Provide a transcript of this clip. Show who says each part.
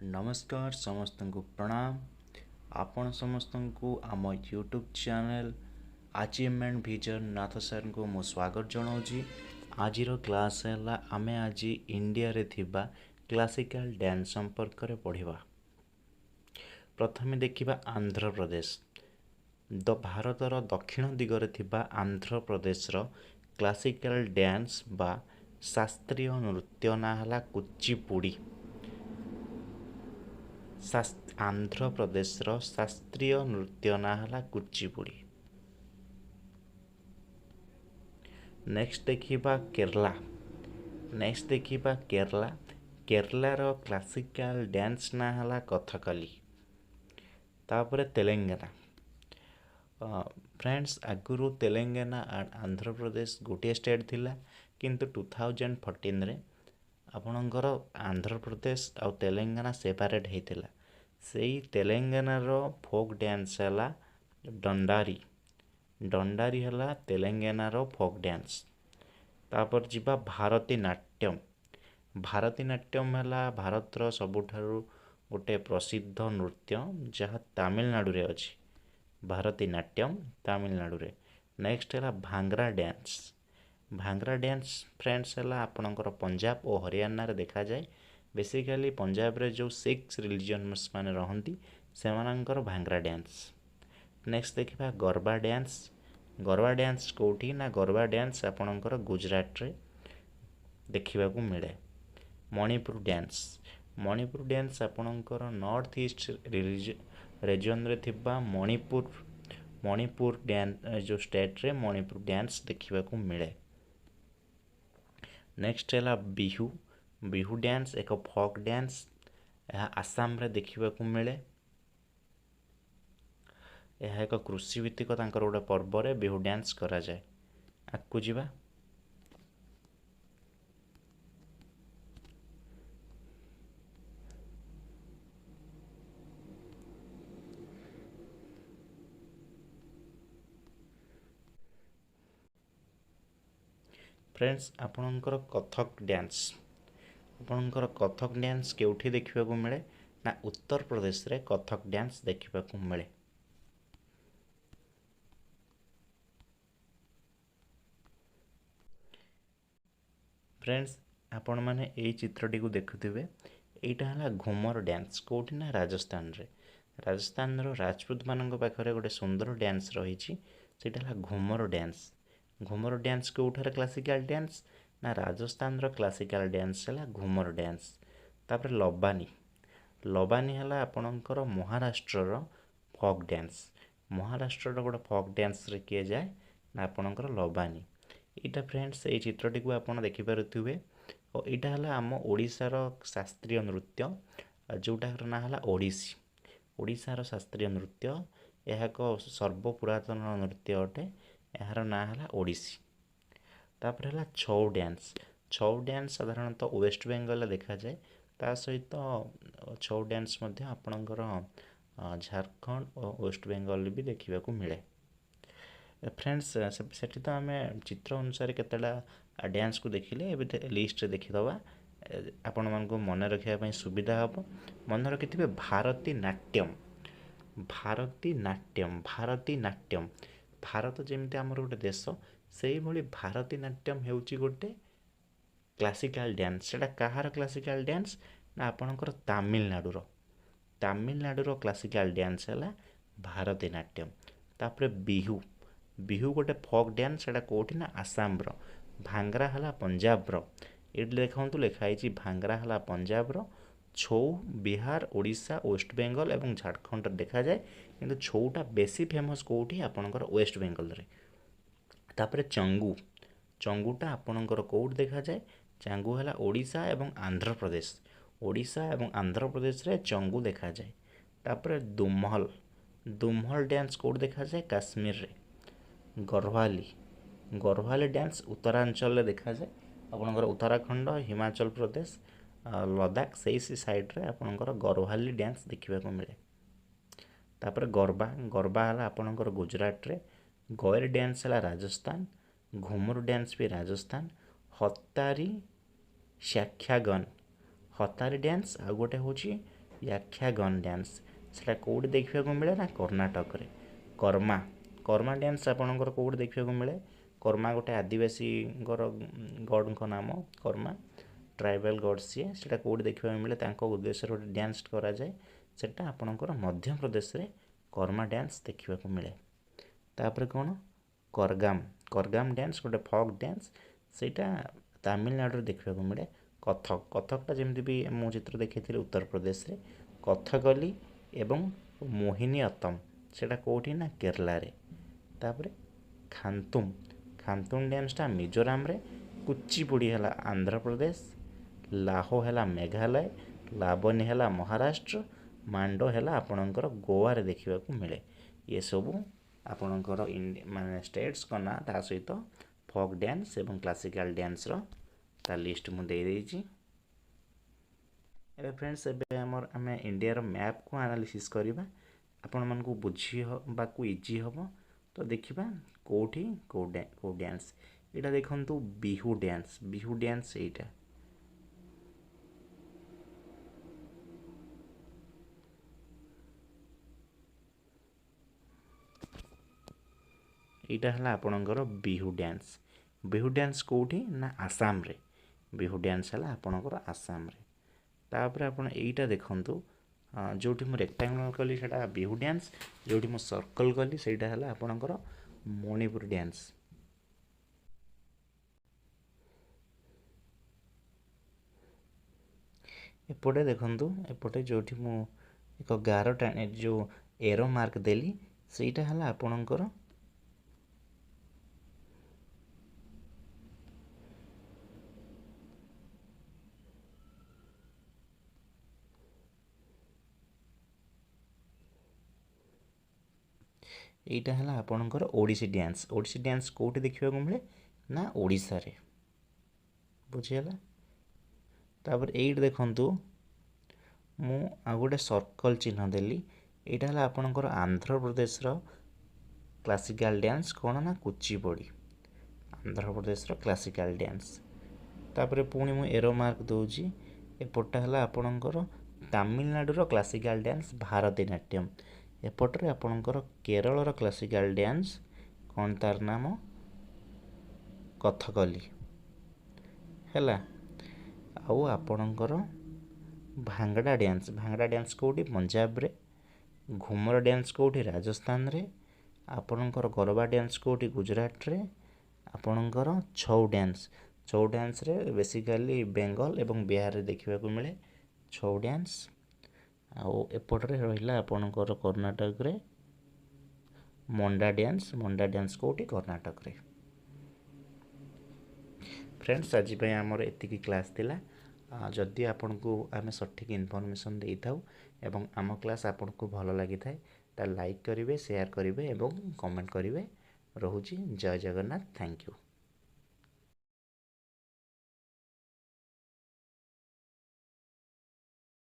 Speaker 1: नमस्कार समस्त को प्रणाम। आपण समस्त को आम यूट्यूब चैनल अचीवमेंट विजन नाथ सर को मो स्वागत जनाऊँगी। आज क्लास है आमे आज इंडिया रे थिबा क्लासिकल डांस संपर्क रे पढ़िबा। प्रथमे देखिबा आंध्र प्रदेश। भारतर दक्षिण दिगरे थिबा आंध्र प्रदेश रो क्लासिकल डांस बा शास्त्रीय नृत्य ना हला कुचिपुड़ी। आंध्र प्रदेश रो शास्त्रीय नृत्य ना हला कुचिपुड़ी। नेक्स्ट देखिबा केरला। केरला रो क्लासिकल डांस ना हला कथकली। तापरे तेलंगाना। फ्रेंड्स आगुरु तेलंगाना आंध्र प्रदेश गोटे स्टेट थिला, किंतु 2014 रे आपणकर आंध्र प्रदेश आ तेलंगाना सेपरेट होता। से तेलंगाना रो फोक डांस है दंडारी। दंडारी है तेलंगाना रो फोक डांस। तापर जिबा भारती नाट्यम। भारती नाट्यम है भारत रो सबुठारु गोटे प्रसिद्ध नृत्य जहाँ तमिलनाडु रे अछि। भारती नाट्यम तमिलनाडु रे। नेक्स्ट है भांगरा डांस। भांगरा डांस फ्रेंड्स है आपणकर पंजाब और हरियाणा रे देखा जाए। बेसिकली पंजाब रे जो सिक्स रिलीजियंस माने रहंती सेमानंकर भांगरा डांस। नेक्स्ट देखिबा गरबा डांस। गरबा डांस कोठी ना गरबा डांस आपणकर गुजरात रे देखिबा को मिले। मणिपुर डांस। मणिपुर डांस आपणकर नॉर्थ ईस्ट रीजन रे थिबा मणिपुर डांस जो स्टेट रे मणिपुर डांस देखिबा को मिले। नेक्स्ट है बिहू। बिहू डांस एक फोक डांस। यह आसाम रे देखिबा को मिले। यह एक कृषि भित्तिक तांकर गोटे पर्व रे बिहू डांस करा जाए। आकु जिबा फ्रेंड्स आपणकर कथक डांस। आपणकर कथक डांस केउठी देखिबा को मिले ना उत्तर प्रदेश रे कथक डांस देखिबा को मिले। फ्रेंड्स आपण माने एई चित्रटी को देखुथिबे। एटा हला घुमर डांस कोठी ना राजस्थान रे। राजस्थान रो राजपूत मानक पाखरे गोटे सुंदर डांस रहिछि, सेटा हला घुमर डांस। घुमर डांस कोठार क्लासिकल डांस ना राजस्थान रो क्लासिकल डांस हला घुमर डांस। तापर लबानी। लबानी हला आपणकर महाराष्ट्र रो फोक डांस। महाराष्ट्र रो गोटे फोक डांस रे किए जाए ना आपणकर लबानी। इटा फ्रेंड्स ये चित्रटी को आपण देखि पारुथिबे। और इटा हला आम ओडिसा रो शास्त्रीय नृत्य जोटार ना हला ओडिसी। ओडिसा रो शास्त्रीय नृत्य यह एक सर्वपुरातन नृत्य अटे। यार ना हला ओडिसी। तापर हला छौ डांस। छौ डांस साधारणतः वेस्ट बेंगल देखा जाए। ता सहित छौ डांस मध्य आपणकर झारखंड और वेस्ट बेंगल भी देखा को मिले। फ्रेंड्स से तो आम चित्र अनुसार केतला डांस को देखिले ए लिस्ट देखीदबा आपण मानक मन रखा सुविधा हम। मन रखिथे भारती नाट्यम। भारती नाट्यम। भारती नाट्यम भारत जमी आमर गोटे देश से भली भारती नाट्यम हेउची गोटे क्लासिकल डांस। सेटा कहार क्लासिकल डांस ना आपणकर तमिलनाडु क्लासिकल डांस है भारती नाट्यम। तापर बिहू। बिहू गोटे फोक डांस सेटा कोठी ना आसाम रो। भांगरा हला पंजाब रो। ये देखु लिखाई भांगरा हला पंजाब रो। छौ बिहार ओडिशा वेस्ट बेंगल एवं झारखंड देखा जाए, किंतु छौटा बेसी फेमस कोठी आपणकर वेस्ट बेंगल रे। तापर चंगू। चंगूटा आपणकर कोड देखा जाए, चंगू हला ओडिशा एवं आंध्र प्रदेश। ओडिशा एवं आंध्र प्रदेश रे चंगू देखा जाए। तापर दुम्हल। दुम्हल डांस कोड देखा जाए काश्मीर रे। गरवाली। गरवाली डांस उत्तरांचल रे देखा जाए। आपणकर उत्तराखंड हिमाचल प्रदेश लद्दाख से साइड रे आपणकर गरवाली डांस देखा को मिले। तापर गरबा। गरबा हला आपणकर गुजरात रे। गैर डांस हला राजस्थान। घुमर डांस भी राजस्थान। हतारी शाख्यागन। हतारी डांस आ गोटे होची याख्यागन डांस सेटा कोड देखा मिले ना कर्णाटक रे कर्मा कर्मा डांस आपणकर कोड देखा मिले कर्मा गोटे आदिवासी गड को नाम कर्मा ट्राइबल गड सी से कोड देखा मिले उद्देश्य गोटे डांस कराए सेटा आपणकर मध्य प्रदेश रे कर्मा डांस देखा मिले तापर कौन करगाम करगाम डांस गोटे फॉक डांस सेटा तमिलनाडु देखा मिले कथक कथकटा जमी भी मो चित्र देखी उत्तर प्रदेश रे कथकली एवं मोहिनी अत्तम सेटा कौटी ना केरला रे तापर खान्तुम खान्तुम डांसटा मिजोराम रे कुचिपुड़ी है आंध्र प्रदेश लाहो है मेघालय लाबनी है महाराष्ट्र मांडो है आपणकर गोवा रे देखा मिले ये सबू आपणकर माने स्टेट्स का ना ता सहित फोक डांस एवं क्लासिकल डांस रो ता लिस्ट मु दे देछि एबे फ्रेंड्स एबे हमर हमें इंडिया रो मैप को एनालिसिस करबा आपण मन को बुझी बा को इजी हबो तो देखिबा कोठी को डांस एटा देखंतु बिहू डांस एटा एटा हला आपणकर बिहू डांस कोठी ना आसाम रे बिहू डांस हला आपणकर आसाम रे तापर आपण एटा देखंतु जोठी मु रेक्टेंगुलर कली सेटा बिहू डांस जोठी मु सर्कल कली सेटा हला आपणकर मणिपुर डांस एपटे देखंतु एपटे जोठी मु एक गार टाने जो एरो मार्क देली सेटा हला आपणकर एटा हला आपणकर ओडिसी डांस कोठी देखिबा को मिले ना ओडिसा रे बुझियला तापर एट देखंतु मु आ गोटे सर्कल चिन्ह देली एटा हला आपणकर आंध्र प्रदेश रो क्लासिकल डांस कोन ना कुचिपुड़ी आंध्र प्रदेश रो क्लासिकल डांस तापर पुणी मु एरो मार्क दोजी एपटा हला आपणकर तमिलनाडु रो क्लासिकल डांस भारतीनाट्यम एपटरे आपणकर केरल रो क्लासिकल डांस कौन तार नाम कथकली हैला आउ आपणकर भांगड़ा डांस कोठी पंजाब रे घुमर डांस कोठी राजस्थान रे आपणकर गरबा डांस कोठी गुजरात रे आपणकर छौ डांस रे बेसिकली बेंगल एवं बिहार रे देखिबा को मिले छौ डांस आउ एपटरे रहिला आपणकर कर्नाटक रे मंडा डांस कोठी कर्नाटक रे फ्रेंड्स आज पे हमर एतिकी क्लास थिला जदि आपन को आमे सठिक इन्फॉर्मेशन देई थाउ एवं आम क्लास आपन को भलो लागि थाए ता लाइक करिवे शेयर करिवे एवं कमेंट करिवे रहुची जय जगन्नाथ थैंक यू।